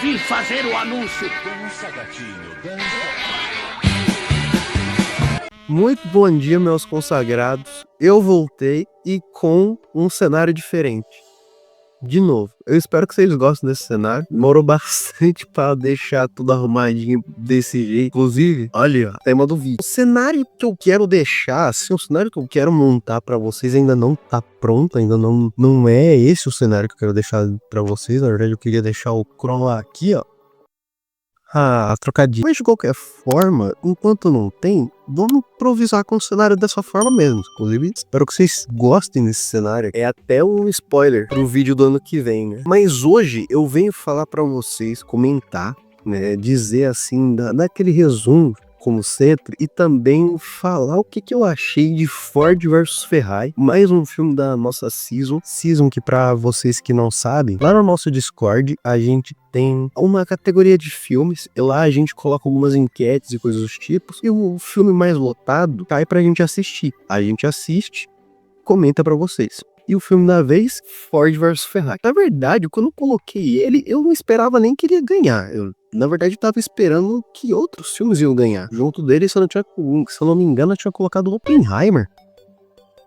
vim fazer o anúncio. Dança, gatinho, dança. Muito bom dia, meus consagrados. Eu voltei e com um cenário diferente. De novo, eu espero que vocês gostem desse cenário. Demorou bastante pra deixar tudo arrumadinho desse jeito. Inclusive, olha, tema do vídeo. O cenário que eu quero deixar, assim, o cenário que eu quero montar pra vocês ainda não tá pronto, ainda não é esse o cenário que eu quero deixar pra vocês. Na verdade, eu queria deixar o chroma aqui, ó. Trocadilho. Mas de qualquer forma, enquanto não tem, vamos improvisar com o cenário dessa forma mesmo. Inclusive, espero que vocês gostem desse cenário. É até um spoiler pro vídeo do ano que vem, né? Mas hoje eu venho falar pra vocês, comentar, né? Dizer assim, daquele resumo, como sempre, e também falar o que eu achei de Ford vs Ferrari, mais um filme da nossa Season que pra vocês que não sabem, lá no nosso Discord a gente tem uma categoria de filmes, e lá a gente coloca algumas enquetes e coisas dos tipos, e o filme mais votado cai pra gente assistir. A gente assiste, comenta pra vocês. E o filme da vez, Ford vs Ferrari. Na verdade, quando eu coloquei ele, eu não esperava nem que ele ia ganhar. Na verdade, eu tava esperando que outros filmes iam ganhar. Junto dele, se eu não me engano, eu tinha colocado Oppenheimer.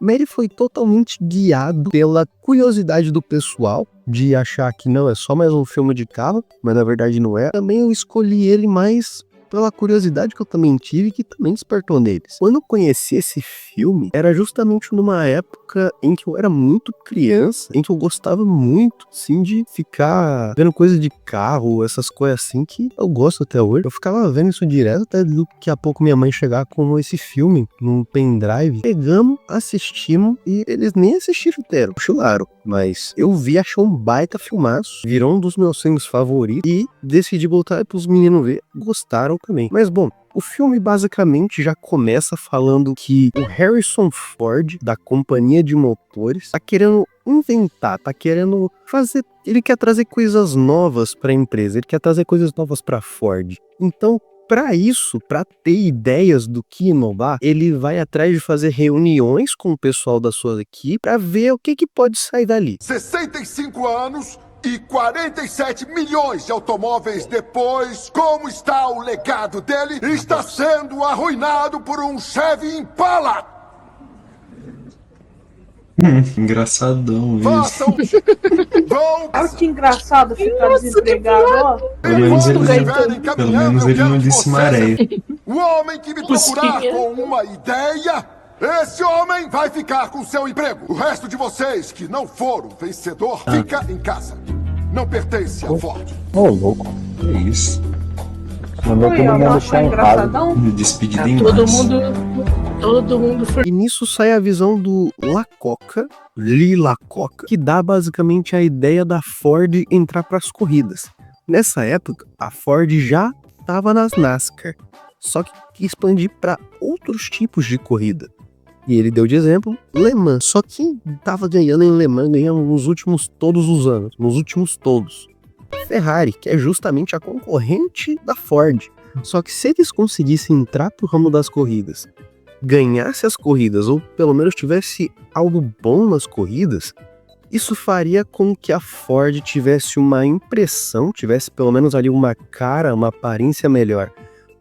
Mas ele foi totalmente guiado pela curiosidade do pessoal, de achar que não, é só mais um filme de carro, mas na verdade não é. Também eu escolhi ele mais pela curiosidade que eu também tive, que também despertou neles. Quando eu conheci esse filme, era justamente numa época em que eu era muito criança, em que eu gostava muito, assim, de ficar vendo coisa de carro, essas coisas assim, que eu gosto até hoje. Eu ficava vendo isso direto, até daqui a pouco minha mãe chegar com esse filme num pendrive. Pegamos, assistimos, e eles nem assistiram inteiro, cochilaram. Mas eu vi, achei um baita filmaço, virou um dos meus filmes favoritos, e decidi botar pros meninos ver. Gostaram também. Mas bom, o filme basicamente já começa falando que o Harrison Ford, da companhia de motores, tá querendo inventar, tá querendo fazer, ele quer trazer coisas novas para a empresa, ele quer trazer coisas novas para Ford. Então, para isso, para ter ideias do que inovar, ele vai atrás de fazer reuniões com o pessoal da sua equipe para ver o que pode sair dali. 65 anos e 47 milhões de automóveis depois, como está o legado dele? Está sendo arruinado por um Chevy Impala! Engraçadão Façam! Vão! Olha que engraçado ficar desempregado, ó. Pelo menos ele não disse maré. O homem que me procurar com uma ideia, esse homem vai ficar com seu emprego. O resto de vocês que não foram vencedor, fica em casa. Não pertence a Ford. Ô, louco. Que isso? Mandou todo mundo deixar em casa. Despedida em Todo mundo foi. E nisso sai a visão do Lee Iacocca, que dá basicamente a ideia da Ford entrar para as corridas. Nessa época, a Ford já estava nas NASCAR, só que quis expandir para outros tipos de corrida. E ele deu de exemplo Le Mans. Só que tava ganhando em Le Mans, ganhando nos últimos todos os anos. Nos últimos todos. Ferrari, que é justamente a concorrente da Ford. Só que se eles conseguissem entrar pro ramo das corridas, ganhasse as corridas, ou pelo menos tivesse algo bom nas corridas, isso faria com que a Ford tivesse uma impressão, tivesse pelo menos ali uma cara, uma aparência melhor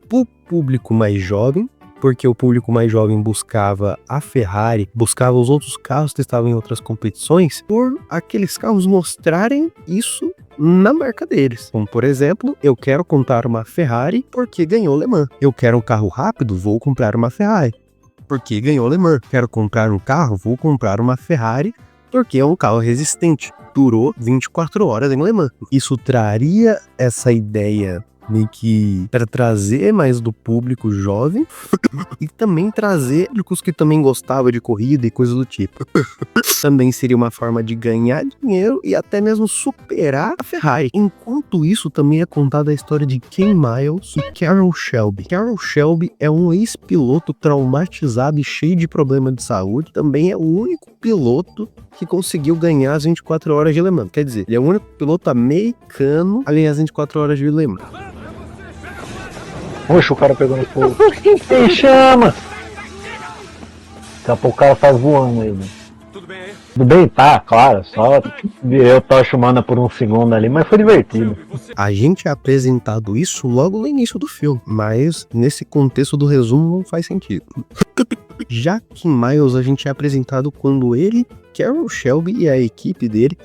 pro público mais jovem, porque o público mais jovem buscava a Ferrari, buscava os outros carros que estavam em outras competições, por aqueles carros mostrarem isso na marca deles. Como, por exemplo, eu quero comprar uma Ferrari porque ganhou Le Mans. Eu quero um carro rápido, vou comprar uma Ferrari porque ganhou Le Mans. Quero comprar um carro, vou comprar uma Ferrari porque é um carro resistente. Durou 24 horas em Le Mans. Isso traria essa ideia meio que para trazer mais do público jovem e também trazer públicos que também gostavam de corrida e coisas do tipo. Também seria uma forma de ganhar dinheiro e até mesmo superar a Ferrari. Enquanto isso, também é contada a história de Ken Miles e Carroll Shelby. Carroll Shelby é um ex-piloto traumatizado e cheio de problemas de saúde. Também é o único piloto que conseguiu ganhar as 24 horas de Le Mans. Quer dizer, ele é o único piloto americano a ganhar as 24 horas de Le Mans. Poxa, o cara pegando fogo. Tem chama! Daqui a pouco o cara tá voando aí, velho. Tudo bem aí? Tudo bem, tá, claro, só eu tocho mana por um segundo ali, mas foi divertido. A gente é apresentado isso logo no início do filme, mas nesse contexto do resumo não faz sentido. Já que em Miles a gente é apresentado quando ele, Carroll Shelby e a equipe dele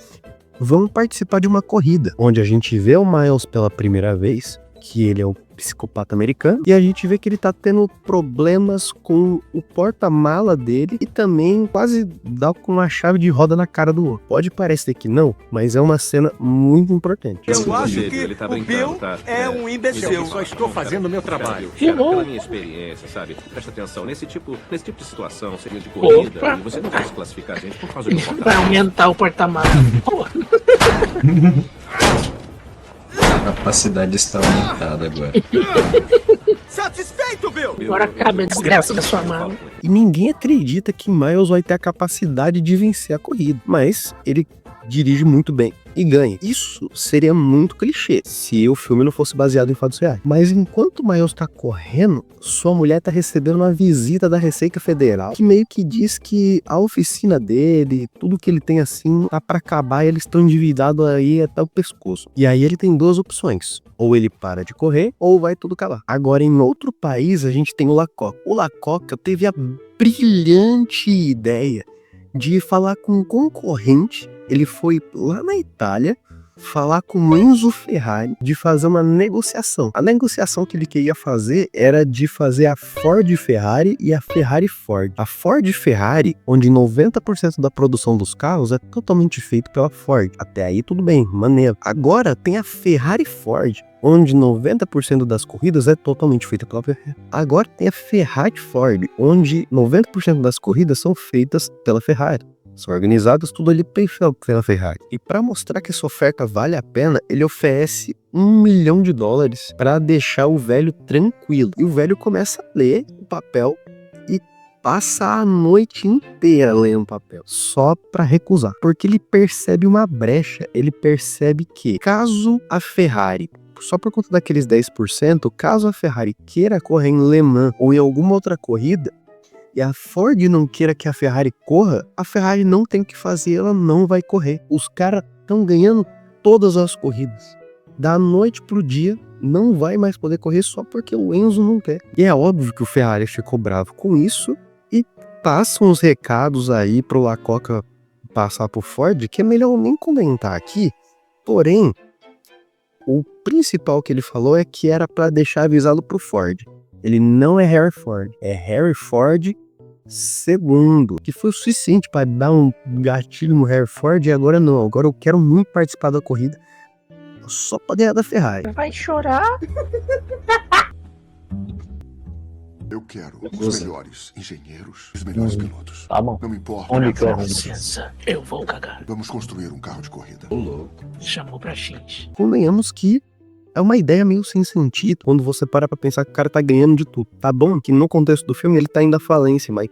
vão participar de uma corrida, onde a gente vê o Miles pela primeira vez, que ele é o psicopata americano, e a gente vê que ele tá tendo problemas com o porta-mala dele e também quase dá com uma chave de roda na cara do outro. Pode parecer que não, mas é uma cena muito importante. Eu acho que ele tá brincando, tá? um imbecil. Eu só estou fazendo o meu trabalho. Pela minha experiência, sabe? Presta atenção, nesse tipo de situação, seria de corrida, Opa. e você não vai desclassificar a gente por causa do Vai porta-malas. aumentar o porta-malas. A capacidade está aumentada agora. Satisfeito, Bill? Agora acaba a desgraça da sua mala. E ninguém acredita que Miles vai ter a capacidade de vencer a corrida, mas ele dirige muito bem e ganha. Isso seria muito clichê se o filme não fosse baseado em fatos reais. Mas enquanto o Miles tá correndo, sua mulher tá recebendo uma visita da Receita Federal, que meio que diz que a oficina dele, tudo que ele tem assim, tá pra acabar e eles estão endividados aí até o pescoço. E aí ele tem duas opções: ou ele para de correr, ou vai tudo acabar. Agora, em outro país, a gente tem o Lacoca. O Lacoca teve a brilhante ideia de falar com um concorrente. Ele foi lá na Itália falar com o Enzo Ferrari de fazer uma negociação. A negociação que ele queria fazer era de fazer a Ford Ferrari e a Ferrari Ford. A Ford Ferrari, onde 90% da produção dos carros é totalmente feito pela Ford. Até aí tudo bem, maneiro. Agora tem a Ferrari Ford, onde 90% das corridas é totalmente feita pela Ferrari. Agora tem a Ferrari Ford, onde 90% das corridas são feitas pela Ferrari. São organizadas tudo ali pela Ferrari. E para mostrar que essa oferta vale a pena, ele oferece $1 milhão para deixar o velho tranquilo. E o velho começa a ler o papel e passa a noite inteira lendo o papel, só para recusar. Porque ele percebe uma brecha, ele percebe que caso a Ferrari, só por conta daqueles 10%, caso a Ferrari queira correr em Le Mans ou em alguma outra corrida, e a Ford não queira que a Ferrari corra, a Ferrari não tem o que fazer, ela não vai correr. Os caras estão ganhando todas as corridas. Da noite pro dia, não vai mais poder correr só porque o Enzo não quer. E é óbvio que o Ferrari ficou bravo com isso e passa uns recados aí pro Lacoca passar pro Ford, que é melhor nem comentar aqui. Porém, o principal que ele falou é que era para deixar avisado pro Ford. Ele não é Harry Ford, é Harry Ford II, que foi o suficiente para dar um gatilho no Harry Ford. E agora não, agora eu quero muito participar da corrida só pra ganhar da Ferrari. Vai chorar? Eu quero os melhores engenheiros, os melhores pilotos. Tá bom. Não me importa. Onde que eu arrumo? Licença, eu vou cagar. Vamos construir um carro de corrida. Chamou pra gente. Convenhamos que é uma ideia meio sem sentido quando você para pra pensar que o cara tá ganhando de tudo. Tá bom que no contexto do filme ele tá indo à falência, mas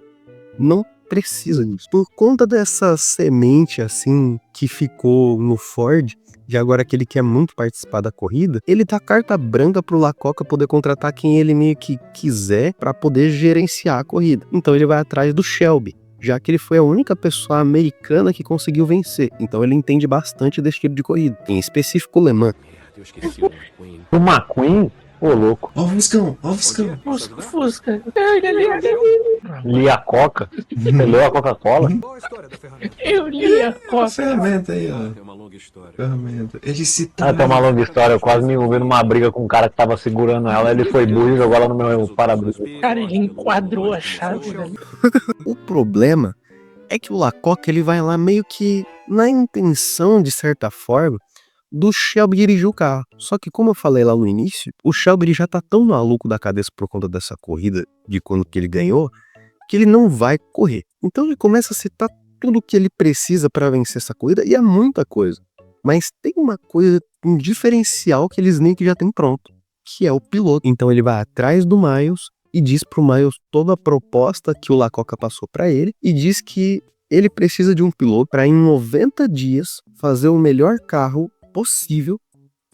não precisa disso. Por conta dessa semente assim que ficou no Ford, de agora que ele quer muito participar da corrida, ele dá carta branca pro Lacoca poder contratar quem ele meio que quiser pra poder gerenciar a corrida. Então ele vai atrás do Shelby, já que ele foi a única pessoa americana que conseguiu vencer. Então ele entende bastante desse tipo de corrida, em específico o Le Mans. Eu esqueci o McQueen. O McQueen? Ô, louco. Ó o Fuscão, ó o Fuscão. Fusca. Li a Coca. Você leu a Coca-Cola? Eu li a A costa. ferramenta aí, ó. É uma longa história. Ferramenta. Ele Ah, citava. tem uma longa história. Eu quase me envolvi numa briga com um cara que tava segurando ela. Ele foi burro e jogou ela no meu para-brisa. Cara, ele enquadrou a chave, velho. O problema é que o Lacoca ele vai lá meio que na intenção, de certa forma, do Shelby dirigir o carro. Só que como eu falei lá no início, o Shelby ele já tá tão maluco da cabeça por conta dessa corrida, de quando que ele ganhou, que ele não vai correr. Então ele começa a citar tudo o que ele precisa para vencer essa corrida, e é muita coisa. Mas tem uma coisa, um diferencial que eles nem que já tem pronto, que é o piloto. Então ele vai atrás do Miles e diz pro Miles toda a proposta que o Lacoca passou para ele, e diz que ele precisa de um piloto para em 90 dias fazer o melhor carro possível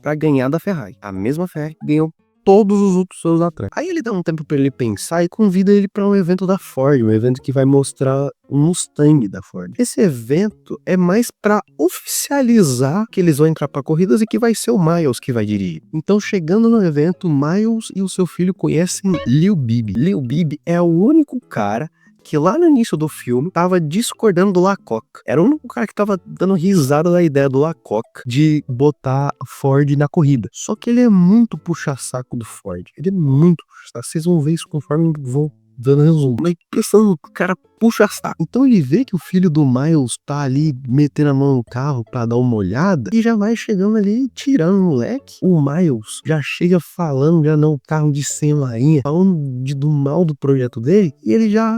para ganhar da Ferrari. A mesma Ferrari ganhou todos os outros seus atrás. Aí ele dá um tempo pra ele pensar e convida ele pra um evento da Ford, um evento que vai mostrar um Mustang da Ford. Esse evento é mais pra oficializar que eles vão entrar pra corridas e que vai ser o Miles que vai dirigir. Então, chegando no evento, Miles e o seu filho conhecem Lil Bib. Lil Bib é o único cara que lá no início do filme tava discordando do Laycock. Era o único cara que tava dando risada da ideia do Laycock de botar Ford na corrida. Só que ele é muito puxa-saco do Ford. Ele é muito puxa-saco. Vocês vão ver isso conforme vou dando resumo. Mas pensando, o cara puxa saco. Então ele vê que o filho do Miles tá ali metendo a mão no carro pra dar uma olhada e já vai chegando ali tirando o moleque. O Miles já chega falando, já não carro de 100 lainha, falando do mal do projeto dele, e ele já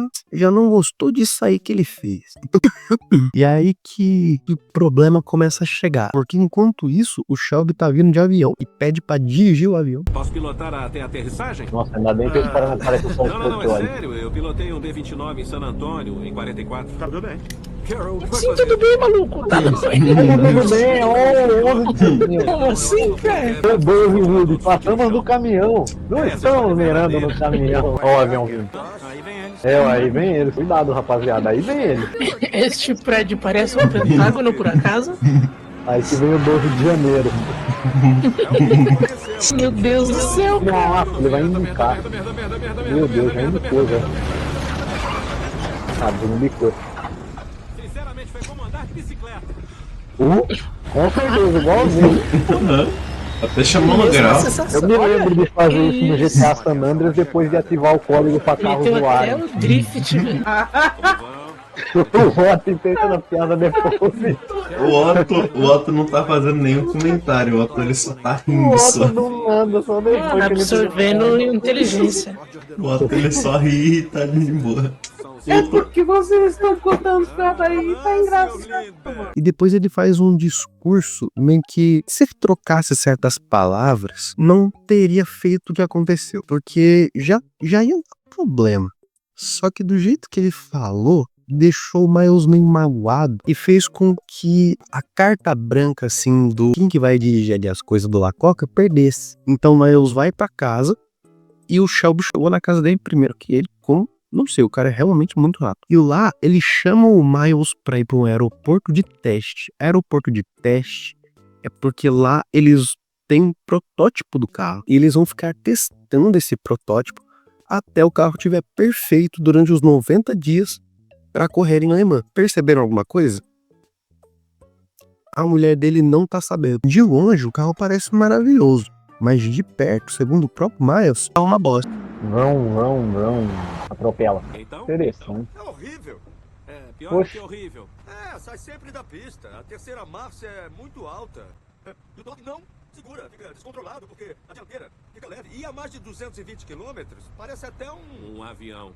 não gostou disso aí que ele fez. E aí que o problema começa a chegar, porque enquanto isso o Shelby tá vindo de avião e pede pra dirigir o avião. Posso pilotar até a aterrissagem? Nossa, ainda bem que eles param na parece só Não, é sério. Eu pilotei um B-29 em San Antônio em 44. Tá tudo bem. Carol, sim, tudo bem, maluco. Tá tudo bem. Como assim, velho? Meu Deus, Wilde, passamos do caminhão. Não estamos mirando no caminhão. Ó o avião vindo. Aí vem ele. Cuidado, rapaziada. Aí vem ele. Este prédio parece um pentágono, por acaso? Aí que vem o 12 de janeiro. Meu Deus do céu. Nossa, ele vai indo no carro. Meu Deus, já indo coisa. Ah, não bicou. Sinceramente, foi como andar de bicicleta. Com certeza, igualzinho. Até chamou no grau. Eu me lembro de fazer isso no GTA San Andreas depois de ativar o código pra carro voar. Até o drift, velho. O Otto tentando a piada depois. O Otto não tá fazendo nenhum comentário, o Otto ele só tá O rindo só. Otto não manda, só depois que ele... Absorvendo inteligência. O Otto ele só ri e tá de boa. É porque vocês estão contando piada aí, tá engraçado, mano. E depois ele faz um discurso meio que, se ele trocasse certas palavras, não teria feito o que aconteceu. Porque já ia dar problema. Só que do jeito que ele falou, deixou o Miles meio magoado e fez com que a carta branca, assim, do quem que vai dirigir ali as coisas do Laycock perdesse. Então o Miles vai pra casa e o Shelby chegou na casa dele primeiro que ele, com... Não sei, o cara é realmente muito rápido. E lá, ele chama o Miles pra ir pra um aeroporto de teste. Aeroporto de teste é porque lá eles têm um protótipo do carro. E eles vão ficar testando esse protótipo até o carro estiver perfeito durante os 90 dias pra correr em Le Mans. Perceberam alguma coisa? A mulher dele não tá sabendo. De longe, o carro parece maravilhoso. Mas de perto, segundo o próprio Miles, é uma bosta. Vão, atropela. Então, Interessante. É horrível. é pior Poxa. que horrível. Sai sempre da pista. A terceira marcha é muito alta. E o toque não segura, fica descontrolado, porque a dianteira fica leve. E a mais de 220 km, parece até Um avião.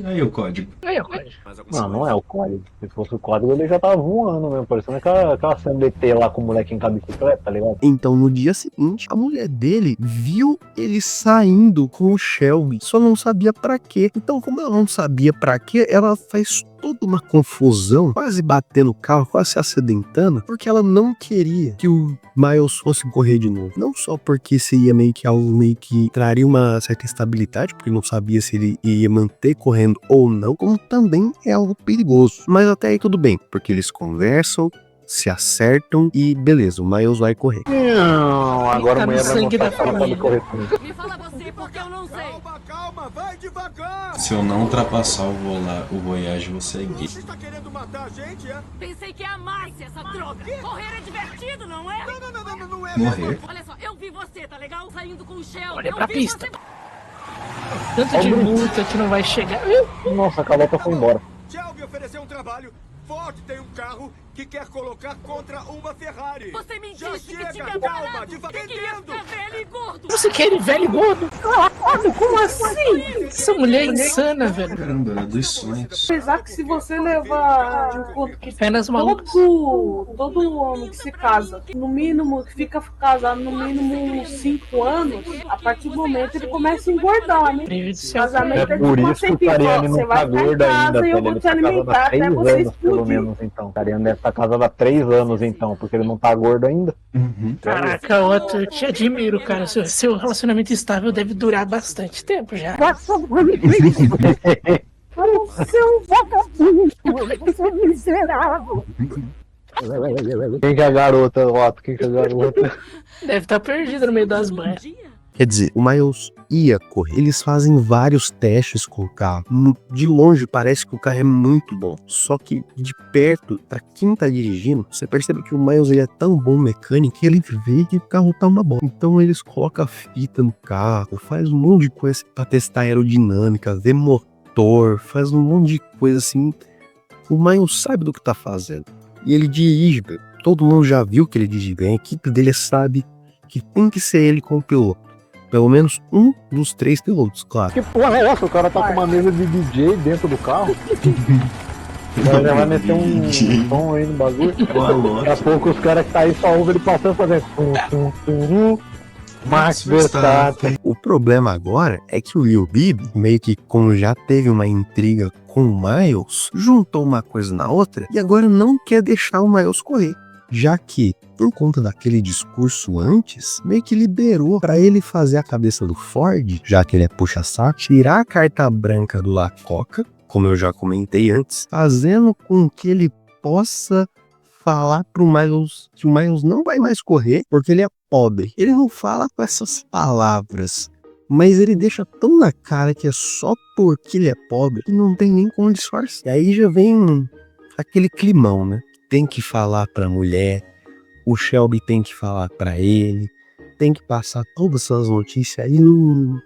Aí o código. Aí, ó, cara. Mais alguma Não, coisa? não é o código. Se fosse o código, ele já tava voando mesmo. Parecendo aquela cena de ET lá com o moleque em cada bicicleta, tá ligado? Então, no dia seguinte, a mulher dele viu ele saindo com o Shelby, só não sabia pra quê. Então, como ela não sabia pra quê, ela faz toda uma confusão, quase batendo o carro, quase se acidentando, porque ela não queria que o Miles fosse correr de novo. Não só porque seria meio que algo meio que traria uma certa instabilidade, porque não sabia se ele ia manter correndo ou não, como também é algo perigoso. Mas até aí tudo bem, porque eles conversam, se acertam e beleza, o Miles vai correr. Não, agora Tá a mulher no vai sangue mostrar da que ela pode família. correr comigo. Me fala você, porque eu não sei. Calma, vai devagar. Se eu não ultrapassar o Voyage, você é gay. Você está querendo matar a gente, é? Pensei que amasse essa droga. Correr é divertido, não é? Não é. Morrer. Olha só, eu vi você, tá legal? Saindo com o Shell. Olha Eu pra vi pista. você- Tanto de multa que não vai chegar. Nossa, a calota foi embora. Shelby ofereceu um trabalho. Ford tem um carro que quer colocar contra uma Ferrari. Você me Já disse que chega, tinha calma, parado. devagar. Que queria ficar velho e gordo. Você quer ele velho e gordo? Como assim? Essa mulher é insana, velho. Caramba, era dos sonhos. Apesar que se você levar em conta que Pernas malucas. todo homem que se casa, no mínimo, que fica casado no mínimo uns 5 anos, a partir do momento ele começa a engordar, né? Prejudicial. Casamento É por isso que o Cariani não tá gordo ainda, e eu ele vou tá te casado alimentar há até 3 você anos, pelo explodir. menos, então. O Cariani deve estar casado há 3 anos, então, porque ele não tá gordo ainda. Caraca, Otto, eu te admiro, cara. Seu relacionamento estável deve durar bastante tempo já. Seu vagabundo, seu miserável. Quem que é a garota, Otto? Quem que é a garota? Deve estar perdido no meio das banhas. Quer dizer, o Miles ia correr. Eles fazem vários testes com o carro. De longe parece que o carro é muito bom. Só que de perto, pra quem tá dirigindo, você percebe que o Miles ele é tão bom mecânico que ele vê que o carro tá uma bosta. Então eles colocam fita no carro, faz um monte de coisa pra testar aerodinâmica, ver motor, faz um monte de coisa assim. O Miles sabe do que tá fazendo. E ele dirige bem. Todo mundo já viu que ele dirige bem. A equipe dele sabe que tem que ser ele como piloto. Pelo menos um dos 3 pilotos, claro. Que porra é essa? O cara tá com uma mesa de DJ dentro do carro. Já vai meter um som aí no bagulho. Daqui a pouco os caras que tá aí só ouvem ele passando fazendo Max Verstappen. O problema agora é que o Lil Bib, meio que como já teve uma intriga com o Miles, juntou uma coisa na outra e agora não quer deixar o Miles correr. Já que, por conta daquele discurso antes, meio que liberou pra ele fazer a cabeça do Ford, já que ele é puxa-saco, tirar a carta branca do La Coca, como eu já comentei antes, fazendo com que ele possa falar pro Miles que o Miles não vai mais correr porque ele é pobre. Ele não fala com essas palavras, mas ele deixa tão na cara que é só porque ele é pobre que não tem nem como disfarçar. E aí já vem aquele climão, né? Tem que falar pra mulher, o Shelby tem que falar pra ele, tem que passar todas essas notícias aí não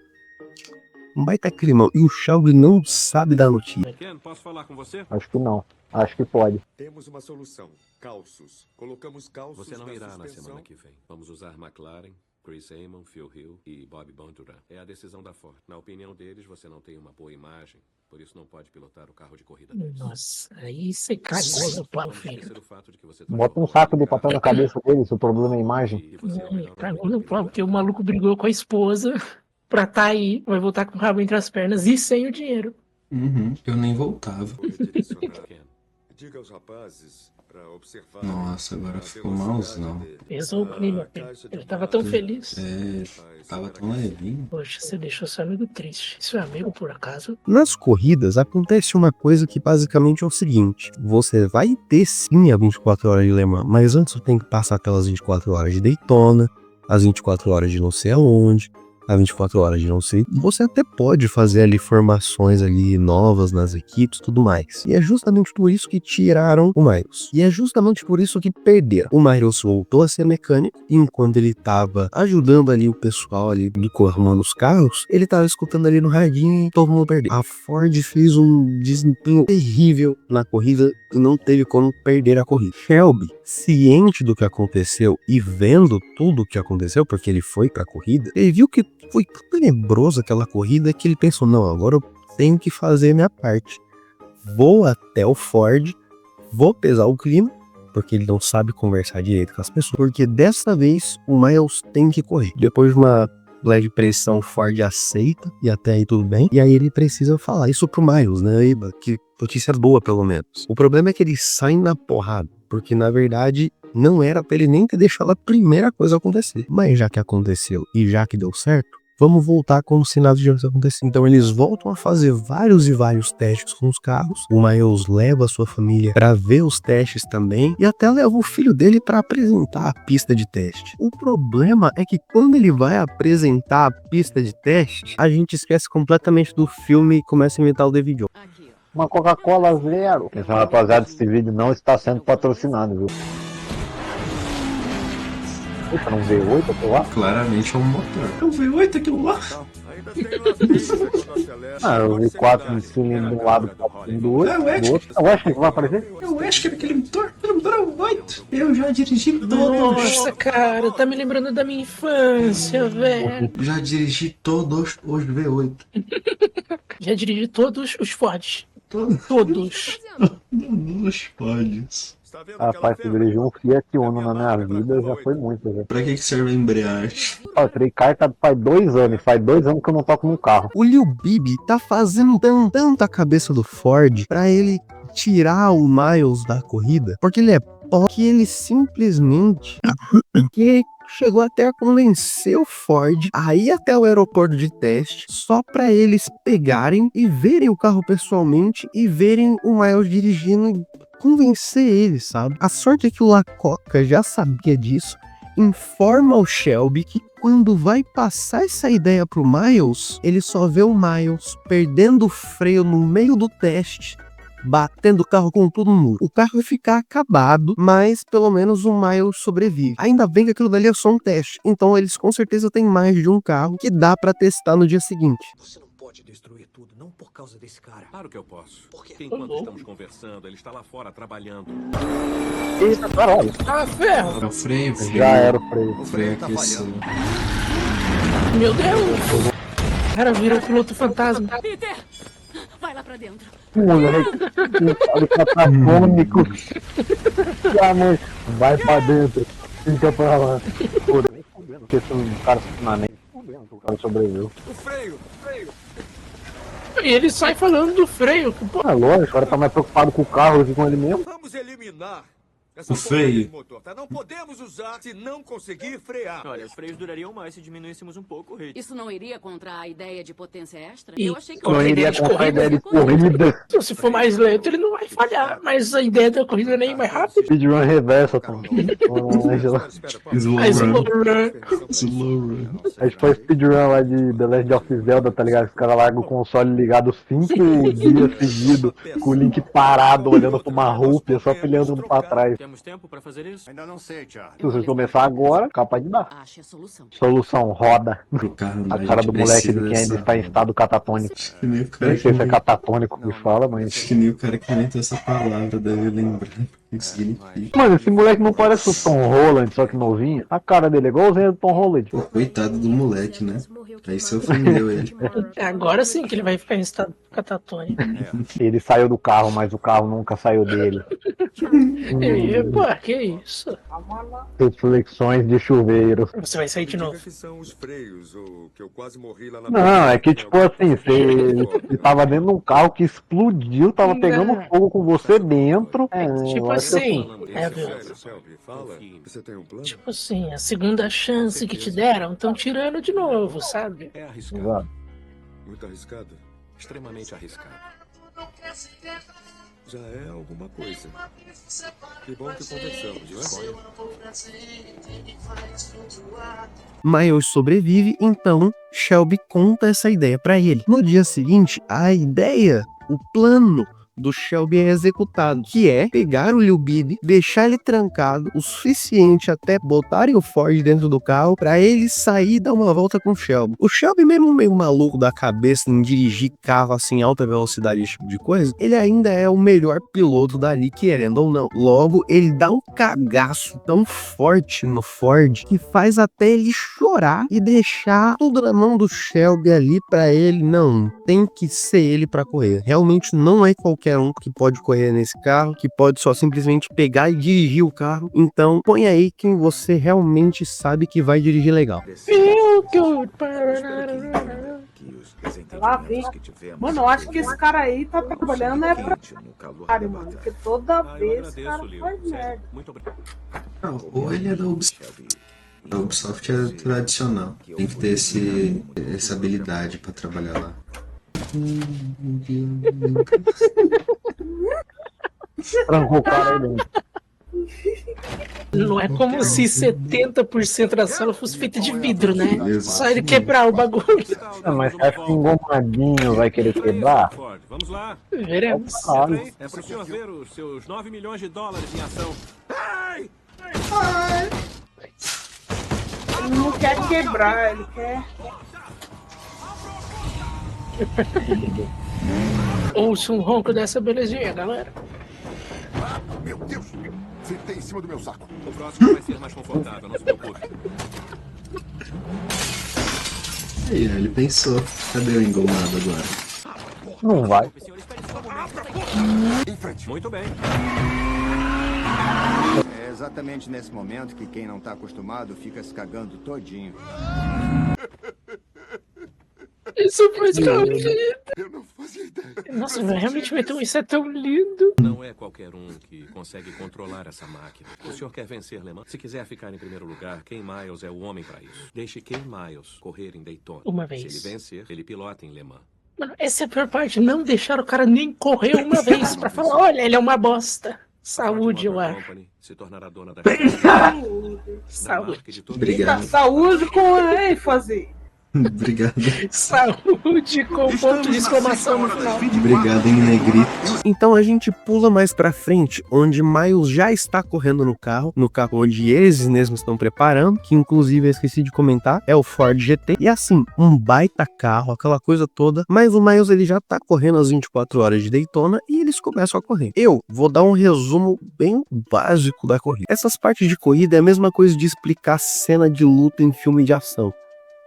vai ter climão. E o Shelby não sabe da notícia. Ken, posso falar com você? Acho que não. Acho que pode. Temos uma solução. Calços. Colocamos calços. Você não irá na semana que vem. Vamos usar McLaren, Chris Amon, Phil Hill e Bob Bonduran. É a decisão da Ford. Na opinião deles, você não tem uma boa imagem, por isso não pode pilotar o carro de corrida deles. Nossa, aí você cagou no pau, filho. Bota um saco de papel na cabeça dele, se o problema é a imagem. Cagou no pau, porque o maluco brigou com a esposa pra tá aí, vai voltar com o rabo entre as pernas e sem o dinheiro. Eu nem voltava. Diga aos rapazes para observar. Nossa, agora ficou malzão. Pesou o clima, ele tava tão feliz. Tava tão levinho. Poxa, você deixou seu amigo triste. Seu amigo, por acaso? Nas corridas acontece uma coisa que basicamente é o seguinte: você vai ter sim a 24 horas de Le Mans, mas antes você tem que passar aquelas 24 horas de Daytona, as 24 horas de não sei aonde, a 24 horas de não sei. Você até pode fazer ali formações ali novas nas equipes e tudo mais. E é justamente por isso que tiraram o Miles. E é justamente por isso que perderam. O Miles voltou a ser mecânico, e enquanto ele tava ajudando ali o pessoal ali arrumando os carros, ele tava escutando ali no radinho e todo mundo perdeu. A Ford fez um desempenho terrível na corrida e não teve como perder a corrida. Shelby, ciente do que aconteceu e vendo tudo o que aconteceu, porque ele foi pra corrida, ele viu que foi tão tenebroso aquela corrida que ele pensou, não, agora eu tenho que fazer minha parte. Vou até o Ford, vou pesar o clima, porque ele não sabe conversar direito com as pessoas, porque dessa vez o Miles tem que correr. Depois de uma leve pressão, o Ford aceita, e até aí tudo bem, e aí ele precisa falar isso pro Miles, né, Iba? Que notícia boa, pelo menos. O problema é que eles saem na porrada, porque na verdade não era pra ele nem ter deixado a primeira coisa acontecer. Mas já que aconteceu e já que deu certo, vamos voltar como se nada tivesse acontecido. Então eles voltam a fazer vários e vários testes com os carros. O Miles leva a sua família para ver os testes também, e até leva o filho dele para apresentar a pista de teste. O problema é que quando ele vai apresentar a pista de teste, a gente esquece completamente do filme e começa a inventar o David Jones. Uma Coca-Cola zero. Esse rapaziada, esse vídeo não está sendo patrocinado, viu? Puxa, não V8 aquilo lá? Claramente é um motor. É um V8 aquilo lá? Eu vi 4 cilindros de um lado, 4 cilindros do outro. Eu acho que vai aparecer. Eu acho que aquele motor é um V8. Eu já dirigi todos. Nossa, cara, tá me lembrando da minha infância, velho. Já dirigi todos os V8. Já dirigi todos os Fords. Todos. Todos os Fords. Rapaz, se eu dirigir um Fiat Uno na minha vida, já foi muito, velho. Pra que serve a embreagem? Eu tirei carta faz 2 anos, faz 2 anos que eu não toco no carro. O Lil Bib tá fazendo tanto a cabeça do Ford pra ele tirar o Miles da corrida, porque ele é que ele simplesmente que chegou até a convencer o Ford a ir até o aeroporto de teste só para eles pegarem e verem o carro pessoalmente e verem o Miles dirigindo e convencer ele, sabe? A sorte é que o Lacoca já sabia disso, informa o Shelby que quando vai passar essa ideia pro Miles, ele só vê o Miles perdendo o freio no meio do teste, batendo o carro com tudo no muro. O carro vai ficar acabado, mas pelo menos o Miles sobrevive. Ainda bem que aquilo dali é só um teste, então eles com certeza têm mais de um carro que dá pra testar no dia seguinte. Você não pode destruir tudo, não por causa desse cara. Claro que eu posso. Por quê? Enquanto estamos conversando, ele está lá fora trabalhando. Eita, caralho. Ah, ferro! É o freio, Já era o freio. O freio aqueceu. Meu Deus! O cara virou piloto fantasma. Peter! Vai lá pra dentro. Moleque, olha o catatônico. Ah, mãe, vai pra dentro. Fica pra lá. Foda, nem fudendo. Porque se o cara nem fudendo, o cara sobreviveu. O freio! E ele sai falando do freio. Pô. É lógico, o cara tá mais preocupado com o carro do que com ele mesmo. Vamos eliminar essa O freio. porcaria de motor, tá? Não podemos usar se não conseguir frear. Olha, os freios durariam mais se diminuíssemos um pouco o ritmo. Isso não iria contra a ideia de potência extra? E Eu achei que Não iria com a ideia de corrida. Se for mais lento, ele não vai falhar. Mas a ideia da corrida nem é mais rápida. Speedrun reversa, pô. Slow Mas run. o Slow run. A gente foi speedrun lá de The Legend of Zelda, tá ligado? Os caras largam o console ligado 5 dias seguidos, com o Link parado, olhando pra uma roupa, só olhando pra trás. Temos tempo pra fazer isso? Ainda não sei, Charlie. Se vocês começar agora, capaz de dar. ache a solução. Solução, roda. Pro carro A andar, cara gente do moleque de precisa quem ainda dessa- está em estado catatônico. Acho que nem o cara Nem sei se é que- catatônico que fala, mas... Acho que nem o cara que inventou essa palavra deve lembrar o que significa. Mano, esse moleque não parece o Tom Holland, só que novinho. A cara dele é igualzinha do Tom Holland. Pô, coitado do moleque, né? Aí você ofendeu ele. Agora sim que ele vai ficar em estado catatônico. Ele saiu do carro, mas o carro nunca saiu dele. Epa, que isso? Reflexões de chuveiro. Você vai sair de novo. Que são os freios, o que eu quase morri lá na Não, é que tipo assim, você tava dentro de um carro que explodiu, tava pegando fogo com você dentro. Tipo eu acho que assim, Fala, você tem um plano? tipo assim, a segunda chance que te deram, estão tirando de novo, sabe? É arriscado. Exato. Muito arriscado? Extremamente arriscado. Já é alguma coisa. Que bom que conversamos, não é? Miles sobrevive, então Shelby conta essa ideia pra ele. No dia seguinte, a ideia, o plano do Shelby é executado, que é pegar o Lil Bib, deixar ele trancado o suficiente até botarem o Ford dentro do carro pra ele sair e dar uma volta com o Shelby. O Shelby, mesmo meio maluco da cabeça em dirigir carro assim em alta velocidade, esse tipo de coisa, ele ainda é o melhor piloto dali, querendo ou não. Logo, ele dá um cagaço tão forte no Ford que faz até ele chorar e deixar tudo na mão do Shelby ali pra ele. Não, tem que ser ele pra correr. Realmente não é qualquer um que pode correr nesse carro, que pode só simplesmente pegar e dirigir o carro. Então, põe aí quem você realmente sabe que vai dirigir legal. Lá vem. Mano, eu acho que esse cara aí tá trabalhando é pra caralho, mano. Porque toda vez o cara faz merda. Muito obrigado. Não, ou ele é da Ubisoft. A Ubisoft é tradicional. Tem que ter essa habilidade pra trabalhar lá. Trancou o cara aí dentro. Não é como se 70% da sala fosse feita de vidro, né? Exato. Só ele quebrar o bagulho. Mas acho que um engomadinho vai querer quebrar. Ford, vamos lá. Veremos. Caralho. É pro senhor ver os seus 9 milhões de dólares em ação. Ele não quer quebrar, ele quer. Ouça um ronco dessa belezinha, galera. Meu Deus! Sentei em cima do meu saco. O próximo vai ser mais confortável, não se preocupe. Aí, ele pensou. Cadê o engomado agora? Não vai. Em frente. Muito bem. É exatamente nesse momento que quem não tá acostumado fica se cagando todinho. Isso foi tão lindo. Eu não fazia ideia. Nossa, velho, realmente isso é tão lindo. Não é qualquer um que consegue controlar essa máquina. O senhor quer vencer Le Mans? Se quiser ficar em primeiro lugar, Ken Miles é o homem para isso. Deixe Ken Miles correr em Daytona. Uma vez. Se ele vencer, ele pilota em Le Mans. Mano, essa é a pior parte. Não deixar o cara nem correr uma vez pra falar, olha, ele é uma bosta. Saúde, eu acho. Se tornará dona da Saúde. Obrigado. Saúde com ênfase. Obrigado. Saúde com ponto de exclamação no final. Obrigado em negrito. Então a gente pula mais pra frente, onde Miles já está correndo no carro onde eles mesmos estão preparando, que inclusive eu esqueci de comentar, é o Ford GT. E assim, um baita carro, aquela coisa toda, mas o Miles ele já tá correndo às 24 horas de Daytona e eles começam a correr. Eu vou dar um resumo bem básico da corrida. Essas partes de corrida é a mesma coisa de explicar cena de luta em filme de ação.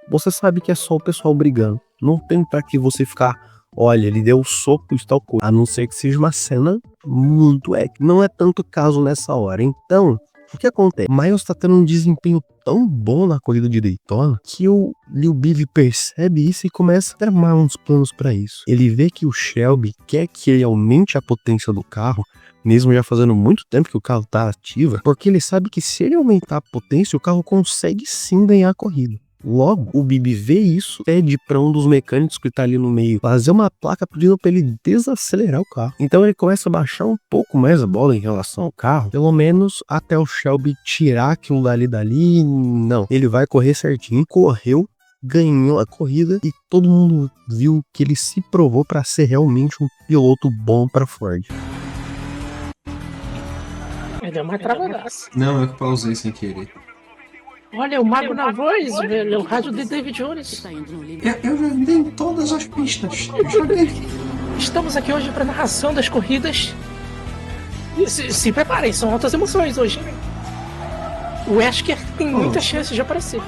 Você sabe que é só o pessoal brigando. Não tem pra que você ficar, olha, ele deu um soco de tal coisa. A não ser que seja uma cena muito épica. Não é tanto caso nessa hora. Então, o que acontece? Miles tá tendo um desempenho tão bom na corrida de Daytona que o Lil Billy percebe isso e começa a tramar uns planos pra isso. Ele vê que o Shelby quer que ele aumente a potência do carro, mesmo já fazendo muito tempo que o carro tá ativo, porque ele sabe que se ele aumentar a potência, o carro consegue sim ganhar a corrida. Logo, o Bibi vê isso, pede pra um dos mecânicos que tá ali no meio fazer uma placa pedindo pra ele desacelerar o carro. Então ele começa a baixar um pouco mais a bola em relação ao carro, pelo menos até o Shelby tirar aquilo dali. Não, ele vai correr certinho. Correu, ganhou a corrida e todo mundo viu que ele se provou pra ser realmente um piloto bom pra Ford. Ele deu uma travadaça. Não, eu que pausei sem querer. Olha, o Mago na voz, velho. É o rádio de David Jones. Eu já vi em todas as pistas. Eu joguei. Estamos aqui hoje para narração das corridas. E se preparem, são altas emoções hoje. O Wesker tem muita chance de aparecer.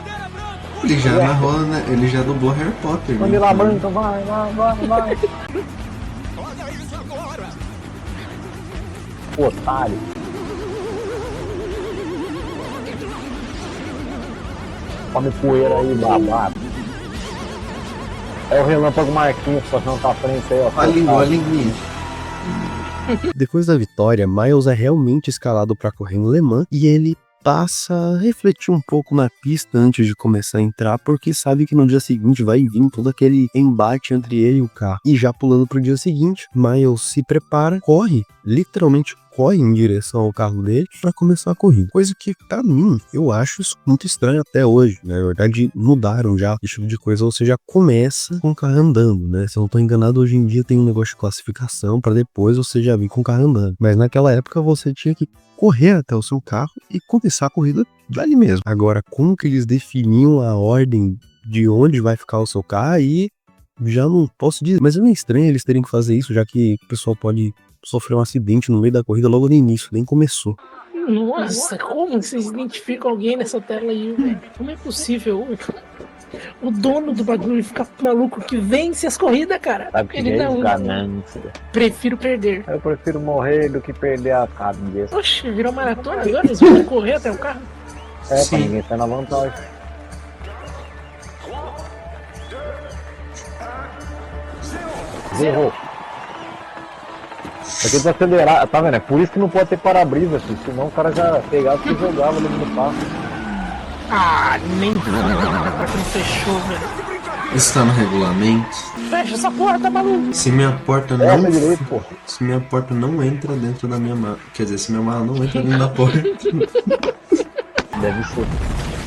Ele já narrou, né? Ele já dublou Harry Potter. Mande lá, Branca, vai. Otário. Come poeira aí, babado. É o Relâmpago Marquinhos passando pra frente aí, ó. A linguinha. Depois da vitória, Miles é realmente escalado para correr no Le Mans e ele passa a refletir um pouco na pista antes de começar a entrar, porque sabe que no dia seguinte vai vir todo aquele embate entre ele e o carro. E já pulando pro dia seguinte, Miles se prepara, literalmente corre em direção ao carro dele para começar a corrida. Coisa que, pra mim, eu acho isso muito estranho até hoje. Na verdade, mudaram já esse tipo de coisa. Você já começa com o carro andando, né? Se eu não tô enganado, hoje em dia tem um negócio de classificação para depois você já vir com o carro andando. Mas naquela época você tinha que correr até o seu carro e começar a corrida dali mesmo. Agora, como que eles definiam a ordem de onde vai ficar o seu carro, aí já não posso dizer. Mas é meio estranho eles terem que fazer isso, já que o pessoal pode sofrer um acidente no meio da corrida logo no início, nem começou. Nossa, como vocês identificam alguém nessa tela aí, velho? Como é possível o dono do bagulho ficar maluco que vence as corridas, cara? Sabe que ele não. ganância. Prefiro perder. Eu prefiro morrer do que perder a cabeça. Oxe, virou maratona agora? Eles vão correr até o carro? É, sim, pra ninguém tá na vantagem. Errou. Aqui pra acelerar, tá vendo? É por isso que não pode ter para-brisa, filho. Senão o cara já pegava e jogava ali no carro. Ah, nem não fechou, velho. Isso tá no regulamento. Fecha essa porta, maluco. Se minha porta não. Direito, pô. Se minha porta não entra dentro da minha mala. Quer dizer, se minha mala não entra dentro da porta. Deve ser.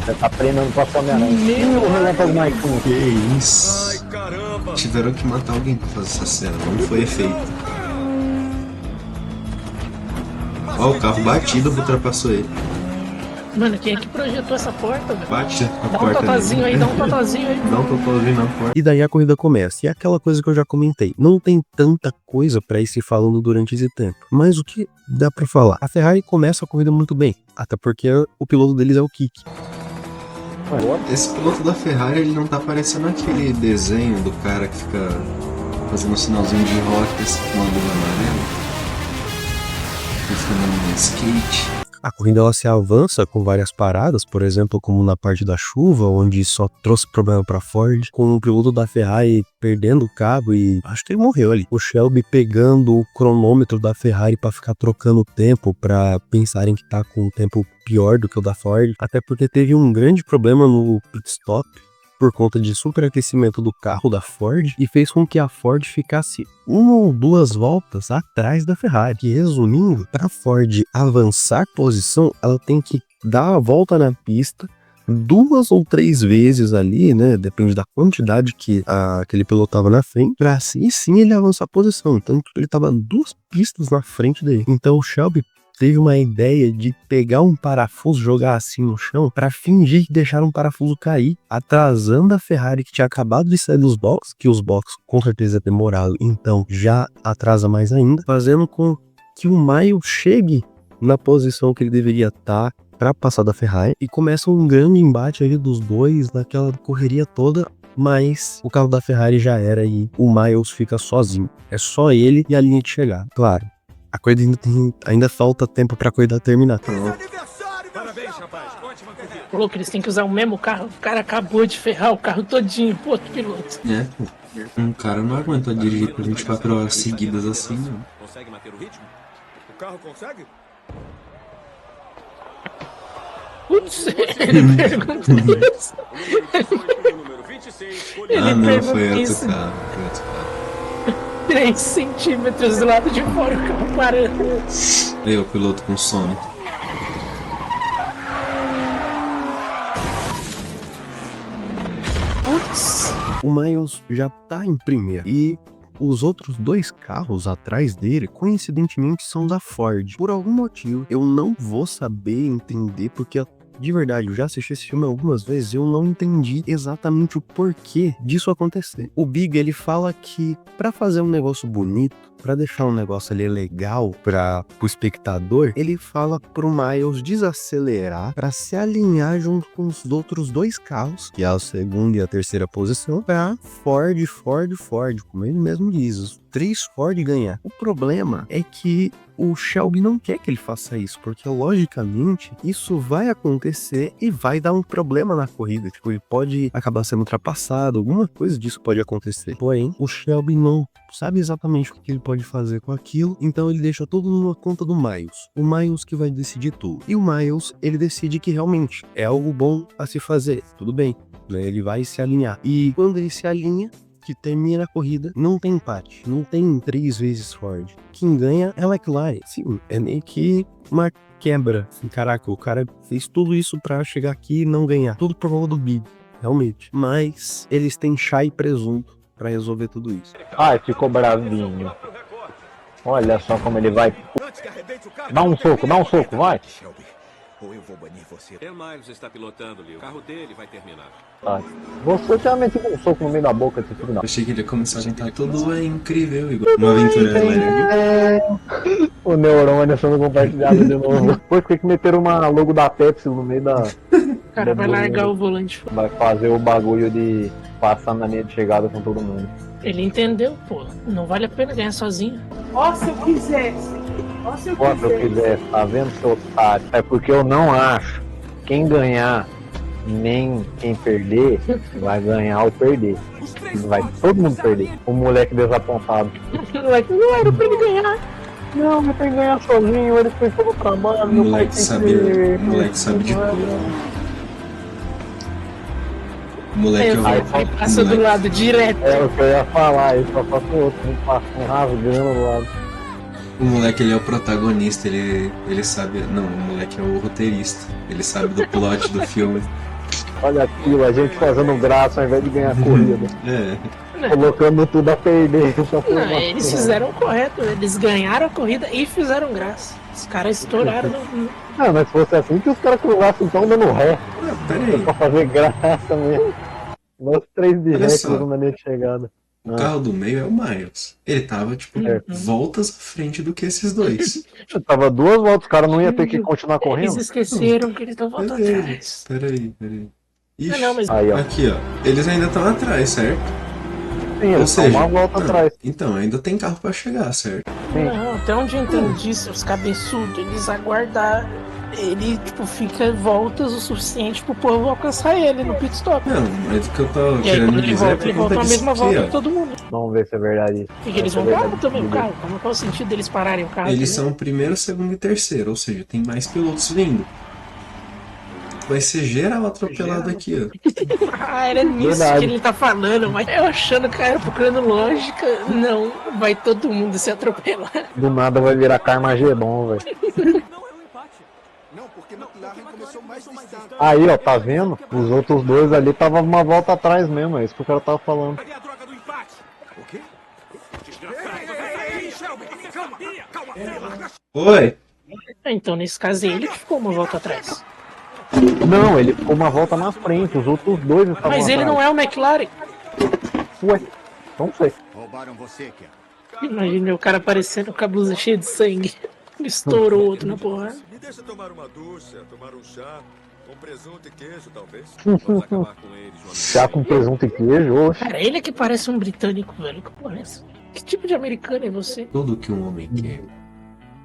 Você tá treinando pra sua Homem-Aranha. O Relâmpago Marquinhos. Que isso? Ai, caramba. Tiveram que matar alguém pra fazer essa cena. Não foi efeito. Ó, o carro batido ultrapassou ele. Mano, quem é que projetou essa porta, velho? Bate a porta. Dá um totozinho aí. Dá um totozinho na porta. E daí a corrida começa. E é aquela coisa que eu já comentei. Não tem tanta coisa pra ir se falando durante esse tempo. Mas o que dá pra falar? A Ferrari começa a corrida muito bem. Até porque o piloto deles é o Kiki. Esse piloto da Ferrari, ele não tá parecendo aquele desenho do cara que fica fazendo um sinalzinho de rock com uma luz amarela. Ele fica andando no skate. A corrida ela se avança com várias paradas, por exemplo, como na parte da chuva, onde só trouxe problema pra Ford, com o piloto da Ferrari perdendo o cabo e acho que ele morreu ali. O Shelby pegando o cronômetro da Ferrari pra ficar trocando o tempo, pra pensarem que tá com um tempo pior do que o da Ford, até porque teve um grande problema no pit stop por conta de superaquecimento do carro da Ford e fez com que a Ford ficasse 1 ou 2 voltas atrás da Ferrari. Que, resumindo, para a Ford avançar posição, ela tem que dar a volta na pista 2 ou 3 vezes ali, né? Depende da quantidade que aquele piloto tava na frente, para assim sim ele avançar a posição. Então ele tava 2 pistas na frente dele. Então o Shelby teve uma ideia de pegar um parafuso, jogar assim no chão, para fingir que deixaram um parafuso cair, atrasando a Ferrari que tinha acabado de sair dos boxes, que os boxes com certeza é demorado, então já atrasa mais ainda, fazendo com que o Miles chegue na posição que ele deveria estar para passar da Ferrari, e começa um grande embate ali dos dois, naquela correria toda, mas o carro da Ferrari já era e o Miles fica sozinho. É só ele e a linha de chegada. Claro, a corrida ainda falta tempo pra corrida terminar. Parabéns, rapaz. Ótima corrida. Falou que eles têm que usar o mesmo carro. O cara acabou de ferrar o carro todinho pro outro piloto. Um cara não aguenta dirigir por 24 horas seguidas assim, não. Consegue manter o ritmo? O carro consegue? Putz, ele perguntou isso. Ah, não, foi outro carro. 3 centímetros do lado de fora, o carro parando. Aí o piloto com sono. Putz. O Miles já tá em primeiro e os outros 2 carros atrás dele, coincidentemente, são da Ford. Por algum motivo, eu não vou saber entender, porque de verdade, eu já assisti esse filme algumas vezes e eu não entendi exatamente o porquê disso acontecer. O Big, ele fala que pra fazer um negócio bonito, pra deixar um negócio ali legal pro espectador, ele fala pro Miles desacelerar pra se alinhar junto com os outros 2 carros, que é a segunda e a terceira posição, pra Ford, como ele mesmo diz, os 3 Ford ganhar. O problema é que o Shelby não quer que ele faça isso, porque logicamente isso vai acontecer e vai dar um problema na corrida. Tipo, ele pode acabar sendo ultrapassado, alguma coisa disso pode acontecer. Porém, o Shelby não sabe exatamente o que ele pode fazer com aquilo, então ele deixa tudo numa conta do Miles. O Miles que vai decidir tudo. E o Miles, ele decide que realmente é algo bom a se fazer. Tudo bem, né? Ele vai se alinhar. E quando ele se alinha, que termina a corrida, não tem empate, não tem 3 vezes Ford. Quem ganha é a McLaren. Sim, é meio que uma quebra. Assim, caraca, o cara fez tudo isso pra chegar aqui e não ganhar. Tudo por conta do Big, realmente. Mas eles têm chá e presunto pra resolver tudo isso. Ai, ficou bravinho. Olha só como ele vai. Dá um soco, vai. Ou eu vou banir você. O Miles está pilotando, Leo. O carro dele vai terminar. Ai, você tinha metido um soco no meio da boca desse filho da... Achei que ele ia começar a cantar tudo é incrível, igual uma aventura leve. O neurônio sendo compartilhado de novo. Depois por que meteram uma logo da Pepsi no meio da... O cara vai largar o volante. Vai fazer o bagulho de passar na linha de chegada com todo mundo. Ele entendeu, pô. Não vale a pena ganhar sozinho. Ó, se eu quisesse. Se eu quisesse, tá vendo, seu otário? É porque eu não acho. Quem ganhar, nem quem perder, vai ganhar ou perder. Vai todo mundo perder. O moleque desapontado. Não era pra ele ganhar. Não, ele tem que ganhar sozinho, ele fez todo o trabalho. O moleque sabe de tudo. O moleque Aí passa do lado direto. É o que eu ia falar, ele só passa o outro, ele passa um rasgando do lado. O moleque, ele é o protagonista, ele sabe... Não, o moleque é o roteirista. Ele sabe do plot do filme. Olha aquilo, a gente fazendo graça ao invés de ganhar a corrida. Colocando tudo a perder. Não, eles fizeram o correto, eles ganharam a corrida e fizeram graça. Os caras estouraram. Não, mas se fosse assim, que os caras cruzassem então dando ré. Peraí. Pra fazer graça mesmo. Nós 3 de ré cruzando na linha de chegada. O carro do meio é o Miles. Ele tava, tipo, voltas à frente do que esses 2. Tava 2 voltas, os caras não iam ter que continuar correndo. Eles esqueceram que eles estão voltando atrás. Peraí. Ixi, não, mas... Aí, ó. Aqui, ó. Eles ainda estão atrás, certo? Sim, eles estão uma volta atrás. Então, ainda tem carro pra chegar, certo? Não, até onde eu entendi, seus cabeçudos, eles aguardaram ele, tipo, fica voltas o suficiente pro povo alcançar ele no pit stop. Não, mas o que eu tava E aí, querendo quando ele dizer é volta, por ele volta conta na disso mesma aqui, volta ó. que todo mundo. Vamos ver se é verdade isso. Porque eles Vai vão ser parar verdade. também o carro. Então, qual é o sentido deles pararem o carro? Eles também? são primeiro, segundo e terceiro, ou seja, tem mais pilotos vindo. Vai ser geral atropelado aqui, ó. Ah, era nisso Verdade. que ele tá falando, mas eu achando que era procurando lógica. Não, vai todo mundo se atropelar. Do nada vai virar Carmageddon, velho. Não, porque McLaren começou mais distante. Aí, ó, tá vendo? Os outros dois ali tava uma volta atrás mesmo, é isso que o cara tava falando. Oi! Então, nesse caso, ele que ficou uma volta atrás. Não, ele ficou uma volta na frente, os outros dois estavam Mas ele atrás. não é o McLaren. Ué, não sei. Roubaram você, Ken. Imagina o cara aparecendo com a blusa cheia de sangue. Ele estourou o outro na porrada. Me deixa tomar uma ducha, tomar um chá, com presunto e queijo, talvez. Vamos acabar com eles, uma Chá com presunto e queijo, oxe. Cara, ele é que parece um britânico, velho. Que porra é essa? Que tipo de americano é você? Tudo que um homem quer.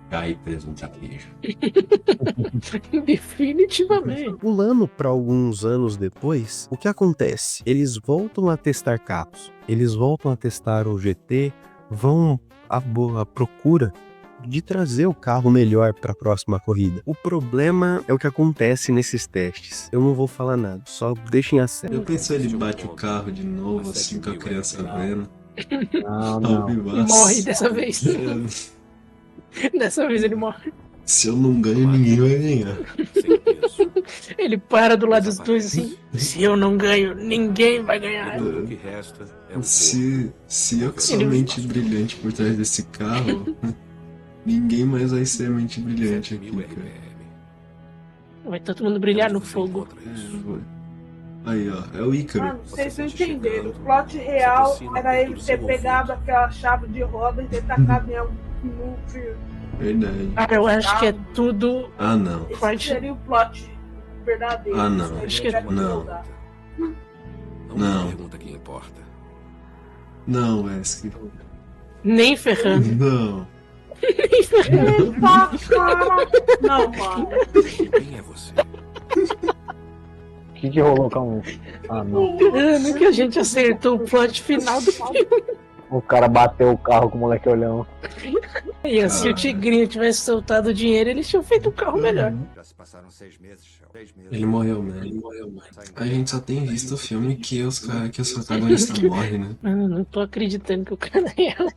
Cai presunto e queijo. Definitivamente. Pulando para alguns anos depois, o que acontece? Eles voltam a testar carros, eles voltam a testar o GT, vão à procura de trazer o carro melhor para a próxima corrida. O problema é o que acontece nesses testes. Eu não vou falar nada, só deixem a cena. Eu pensei ele bate o carro de novo, assim, com a criança vendo. Não, não. Morre dessa vez. Dessa vez ele morre. Se eu não ganho, ninguém vai ganhar. Ele para do lado dos dois assim. Se eu não ganho, ninguém vai ganhar. O que resta é um Se eu que sou a mente brilhante por trás desse carro, ninguém mais vai ser a mente brilhante aqui, cara. Vai todo mundo brilhar no fogo. Aí, ó, é o Ícaro. Não sei se entenderam. O plot real era ele ter pegado aquela chave de roda e ter tacado em algum núcleo. Verdade. Ah, eu acho que é tudo. Ah, não. Esse seria o plot verdadeiro. Ah, não. Acho que é Não. Não. pergunta que importa. Não, Wesley. Nem ferrando. Não. Nem ferrando. Eita, cara! Não, mano. Quem é você? O que rolou com um? Ah, não. Ano que a gente acertou o plot final do filme. O cara bateu o carro com o moleque olhando. E se o Tigrinho tivesse soltado o dinheiro, eles tinham feito um carro melhor. Já se passaram 6 meses, Shell. 6 meses. Ele morreu, né? A gente só tem visto o filme que os protagonistas morrem, né? Mano, não tô acreditando que o cara é ela.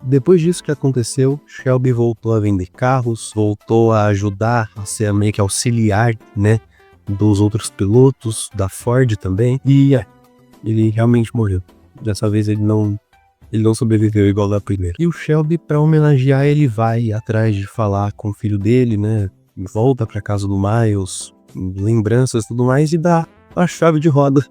Depois disso que aconteceu, Shelby voltou a vender carros, voltou a ajudar, a ser meio que auxiliar, né, dos outros pilotos, da Ford também, e ele realmente morreu. Dessa vez ele não sobreviveu igual da primeira. E o Shelby, pra homenagear, ele vai atrás de falar com o filho dele, né, volta pra casa do Miles, lembranças e tudo mais, e dá a chave de roda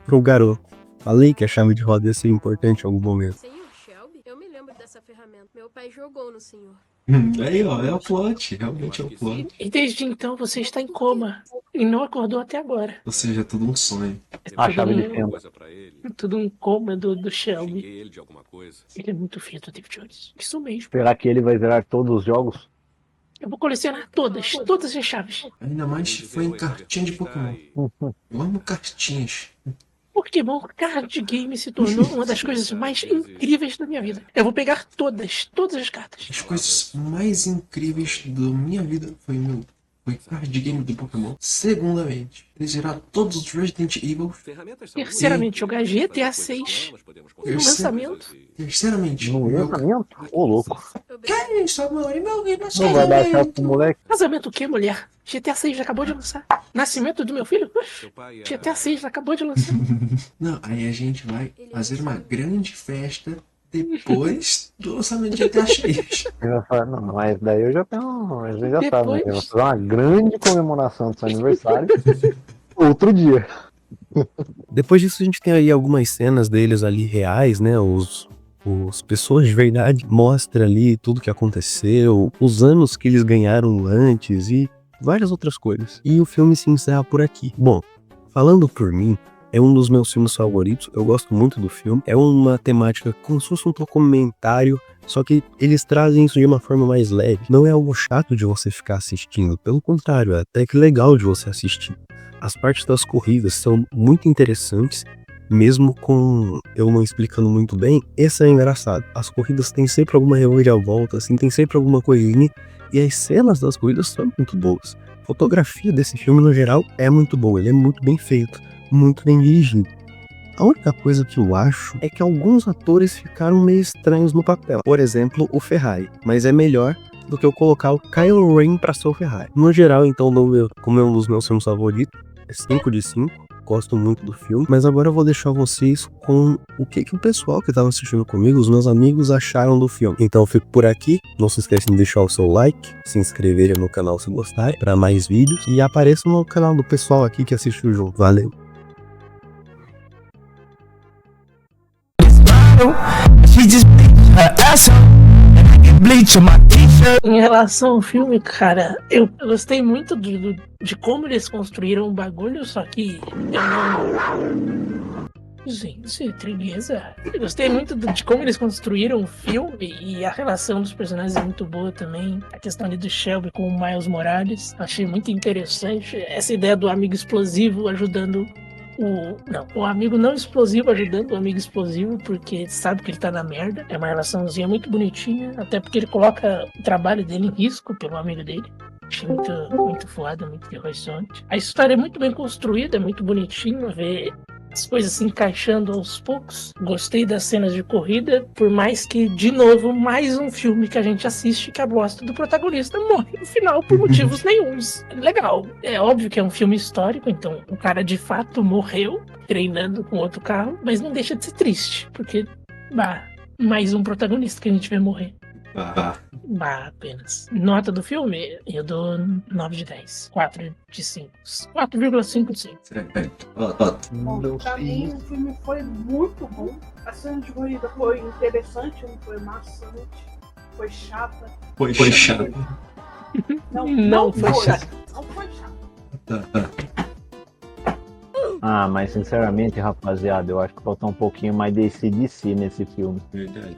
pro garoto. Falei que a chave de roda ia ser importante em algum momento. Senhor Shelby? Eu me lembro dessa ferramenta. Meu pai jogou no senhor. Aí, ó, é o plot, realmente é o plot. E desde então você está em coma. E não acordou até agora. Ou seja, é tudo um sonho. A chave de fenda. Tudo um coma do Shelby. Xinguei ele de alguma coisa. Ele é muito filho do David Jones. Isso mesmo. Será que ele vai zerar todos os jogos? Eu vou colecionar todas as chaves. Ainda mais se for em cartinha de Pokémon. Eu amo cartinhas. Pokémon Card Game se tornou uma das coisas mais incríveis da minha vida. Eu vou pegar todas as cartas. As coisas mais incríveis da minha vida foi card game do Pokémon. Segundamente, zerar todos os Resident Evil. Terceiramente, jogar GTA 6 no lançamento. Terceiramente, No lançamento? Ô, louco. Que isso, amor? E meu Não vai dar chave pro moleque? Casamento o quê, mulher? GTA 6 já acabou de lançar. Nascimento do meu filho? GTA 6 já acabou de lançar. Não, aí a gente vai fazer uma grande festa depois do lançamento de GTA 6. Não, mas daí eu já tenho. Mas eu já tá, né? Depois- Eu vou fazer uma grande comemoração do seu aniversário. Outro dia. Depois disso a gente tem aí algumas cenas deles ali reais, né, os pessoas de verdade, mostra ali tudo que aconteceu, os anos que eles ganharam antes e várias outras coisas. E o filme se encerra por aqui. Bom, falando por mim, É um dos meus filmes favoritos, eu gosto muito do filme. É uma temática como se fosse um documentário, só que eles trazem isso de uma forma mais leve. Não é algo chato de você ficar assistindo, pelo contrário, é até que legal de você assistir. As partes das corridas são muito interessantes, mesmo com eu não explicando muito bem, esse é engraçado. As corridas têm sempre alguma reviravolta, assim, tem sempre alguma coisinha, e as cenas das corridas são muito boas. A fotografia desse filme, no geral, é muito boa, ele é muito bem feito, muito bem dirigido. A única coisa que eu acho é que alguns atores ficaram meio estranhos no papel. Por exemplo, o Ferrari. Mas é melhor do que eu colocar o Kylo Ren pra ser o Ferrari. No geral, então, como é um dos meus filmes favoritos, é 5 de 5. Gosto muito do filme. Mas agora eu vou deixar vocês com o que o pessoal que tava assistindo comigo, os meus amigos, acharam do filme. Então eu fico por aqui. Não se esqueçam de deixar o seu like, se inscreverem no canal se gostarem, para mais vídeos. E apareçam no canal do pessoal aqui que assistiu junto. Valeu! Em relação ao filme, cara, eu gostei muito de como eles construíram o bagulho, só que eu não... Gente, tristeza. Eu gostei muito de como eles construíram o filme, e a relação dos personagens é muito boa também. A questão ali do Shelby com o Miles Morales, achei muito interessante. Essa ideia do amigo explosivo ajudando o amigo não explosivo ajudando o amigo explosivo, porque sabe que ele tá na merda. É uma relaçãozinha muito bonitinha, até porque ele coloca o trabalho dele em risco pelo amigo dele. Achei muito foda, muito interessante. A história é muito bem construída, é muito bonitinho ver as coisas se encaixando aos poucos. Gostei das cenas de corrida, por mais que, de novo, mais um filme que a gente assiste que a bosta do protagonista morre no final por motivos nenhuns. Legal. É óbvio que é um filme histórico, então o cara de fato morreu treinando com outro carro, mas não deixa de ser triste, porque, mais um protagonista que a gente vê morrer. Apenas. Nota do filme, eu dou 9 de 10. 4 de 5. 4,5 de 5. Bom, pra mim o filme foi muito bom. A cena de corrida foi interessante, não foi maçante, foi chata. Foi chata. Não foi chata. Não foi chata. Ah, mas sinceramente, rapaziada, eu acho que faltou um pouquinho mais de ACDC nesse filme. Verdade.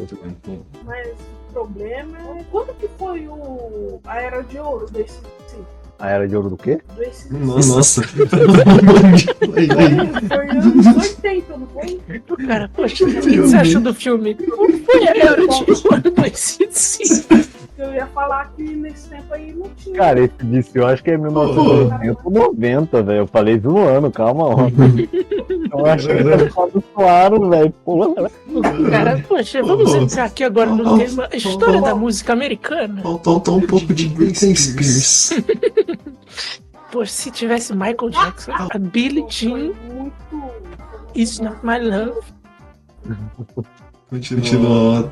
Mas o problema é... Quando que foi a Era de Ouro do ACDC? A Era de Ouro do quê? Do ACDC. Nossa. Foi anos 80, não foi? Cara, poxa, o que você achou do filme? Como foi a Era de Ouro do ACDC? Eu ia falar que nesse tempo aí não tinha. Cara, esse disse, eu acho que é 1990, velho. Eu falei zoando, calma, ó. Eu acho que tá ficando claro, velho. Cara, poxa, vamos entrar aqui agora no tema história da música americana. Faltou um pouco de Britney Spears. Poxa, se tivesse Michael Jackson, a Billie Jean, It's Not My Love. Continua.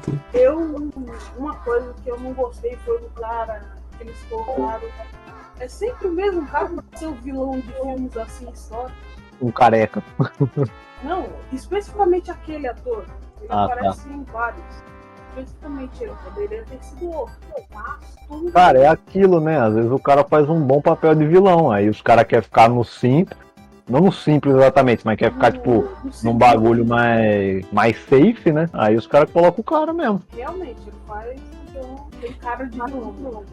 Uma coisa que eu não gostei foi do cara que eles colocaram. É sempre o mesmo cara pra ser o vilão de filmes assim históricos. Um careca. Não, especificamente aquele ator. Ele aparece em vários. Especificamente ele poderia ter sido outro. Mas cara, é aquilo, né? Às vezes o cara faz um bom papel de vilão. Aí os caras querem ficar no simples. Não no simples exatamente, mas quer ficar, tipo, num bagulho mais safe, né? Aí os caras colocam o cara mesmo. Realmente, ele faz, então, tem cara de vilão.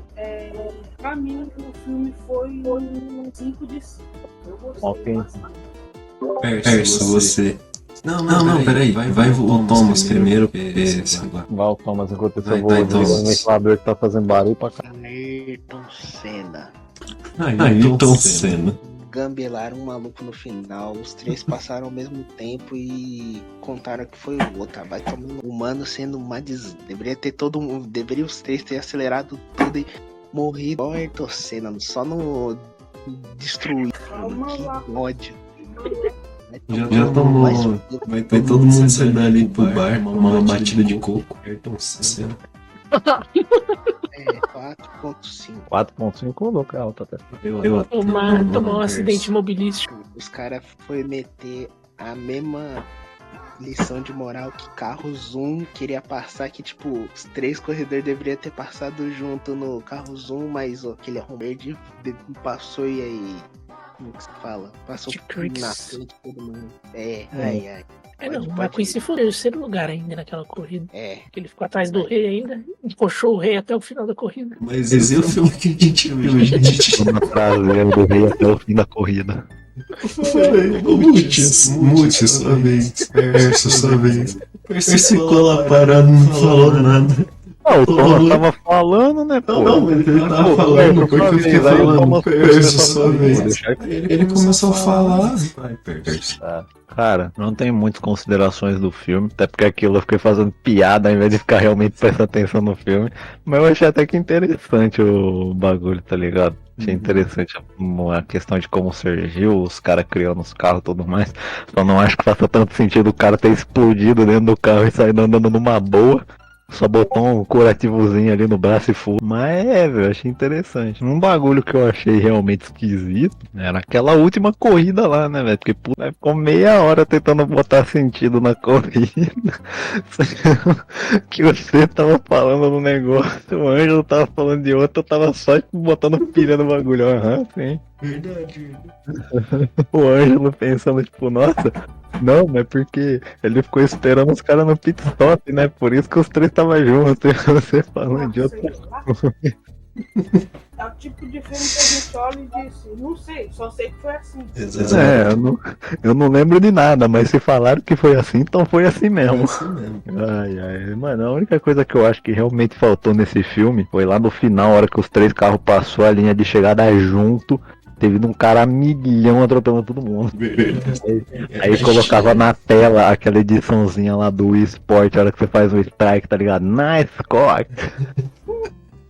Pra mim, o filme foi um 5 de 5. Eu gostei bastante. Persa, você. Não, peraí. Vai o Thomas primeiro. Vai o Thomas, enquanto eu vou o ventilador que tá fazendo barulho pra caralho. Ayrton Senna. Ayrton Senna. Gambelaram um maluco no final, os três passaram ao mesmo tempo e contaram que foi o outro. Vai tomando o humano sendo uma deveria os três ter acelerado tudo e morrido. Ó, Ayrton Senna, só no destruir. Que ódio. Já tomou. Vai todo mundo sair dali pro bar, uma batida de coco. Ayrton Senna. 4.5. 4.5 louco, alto até. Tomou um acidente mobilístico. Os caras foi meter a mesma lição de moral que carro Zoom queria passar, que tipo, os três corredores deveriam ter passado junto no carro Zoom, mas aquele arrumo verde passou e aí como que se fala? Passou De Crix. na frente de todo mundo. Ai. Não, Pode- o McQueen se foi em terceiro lugar ainda naquela corrida. É. Que ele ficou atrás do rei ainda, encoxou o rei até o final da corrida. Mas esse é o filme que a gente viu, gente. Na traseira do rei até o fim da corrida. Mute, sua vez. Perso, sua vez. Perso ficou lá parado, não falou nada. Ah, o Thomas tava falando, né, pô? Não, mas ele tava falando, porque eu fiquei falando, Perso, sua vez. Ele começou a falar. Vai, Perso. Cara, não tenho muitas considerações do filme, até porque aquilo eu fiquei fazendo piada ao invés de ficar realmente prestando atenção no filme. Mas eu achei até que interessante o bagulho, tá ligado? Achei interessante a questão de como surgiu, os caras criando os carros e tudo mais. Só não acho que faça tanto sentido o cara ter explodido dentro do carro e sair andando numa boa. Só botou um curativozinho ali no braço e full. Mas velho, achei interessante. Um bagulho que eu achei realmente esquisito era aquela última corrida lá, né, velho? Porque puta, ficou meia hora tentando botar sentido na corrida. Que você tava falando no negócio, o Ângelo tava falando de outro, eu tava só tipo, botando pilha no bagulho. Aham, sim. Verdade. O Ângelo pensando, tipo, nossa, não, mas porque ele ficou esperando os caras no pit stop, né? Por isso que os três estavam juntos. E você falando de outra coisa. É o tipo de filme que a gente olha e diz, não sei, só sei que foi assim. Eu não lembro de nada, mas se falaram que foi assim, então foi assim mesmo. Ai, mano, a única coisa que eu acho que realmente faltou nesse filme foi lá no final, a hora que os três carros passou a linha de chegada junto. Teve um cara milhão atropelando todo mundo. Aí colocava na tela aquela ediçãozinha lá do Wii Sport, a hora que você faz um strike, tá ligado? Nice cock!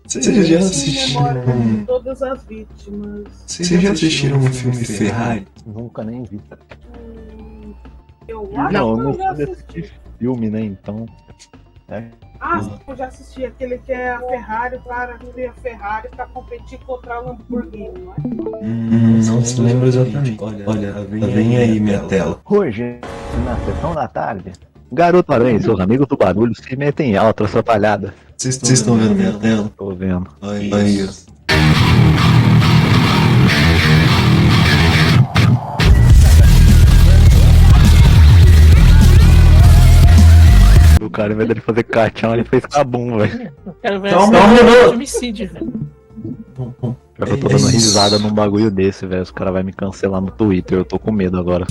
Vocês já assistiram? Todas as vítimas. Vocês já assistiram um filme Ferrari? Nunca nem vi. Eu acho Não, que não eu já sei assisti. desse filme, né? Então. Eu já assisti aquele que é a Ferrari, o cara cria a Ferrari pra competir contra a Lamborghini, não é? Não se lembra exatamente. Olha, vem aí minha tela. Hoje, na sessão da tarde, Garoto Aranha e seus amigos do barulho se metem em alta atrapalhada. Vocês estão vendo minha tela? Tô vendo. Aí, ó. O cara, em vez dele fazer cachão, ele fez cabum, velho. O cara vai assistir homicídio, velho. Eu tô dando risada num bagulho desse, velho. Os caras vão me cancelar no Twitter, eu tô com medo agora.